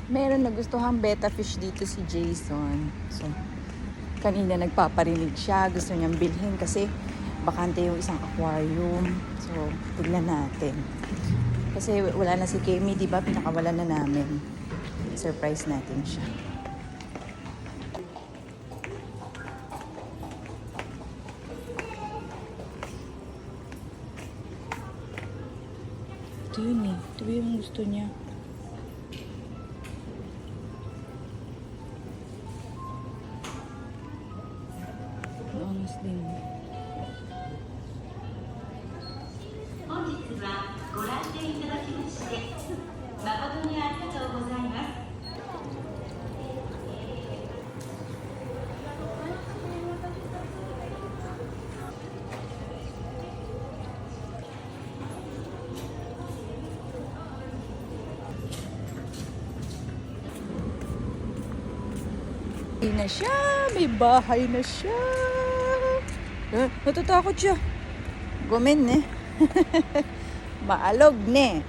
Meron nagustuhang betta fish dito si Jason. So, kanina nagpaparinig siya. Gusto niyang bilhin kasi bakante yung isang aquarium. So, tignan natin. Kasi wala na si Kemi, di ba? Pinakawalan na namin. Surprise natin siya. Ito yun eh. Ito yung gusto niya. Honestly. 本日はご来店いただきまして誠にありがとうございます。May na siya! May bahay na siya! Natatakot siya. Gomen ne. Maalog ne.